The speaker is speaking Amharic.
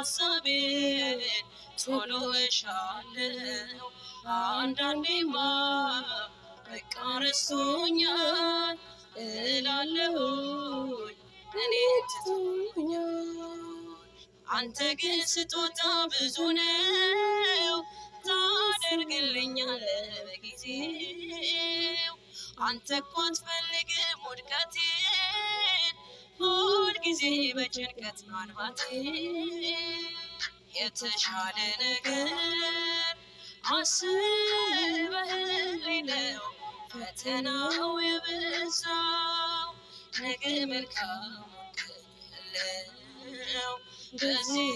ሐሳቤን ቶሎ እሻለሁ አንዳንዴማ በቃ ረስቶኛል እላለሁኝ እኔ ትቶኛል አንተ ግን ስጦታ ብዙ ነው ታደርግልኛለህ በጊዜው አንተ እኮ አትፈልግም ውድቀቴን ሁል ጊዜ በጭንቀት ማልባቴን የተሻለ ነገር አስበህልኝ ነው ፈተናው የበዛው ነገ መልካም ቀን ያለው በዚህ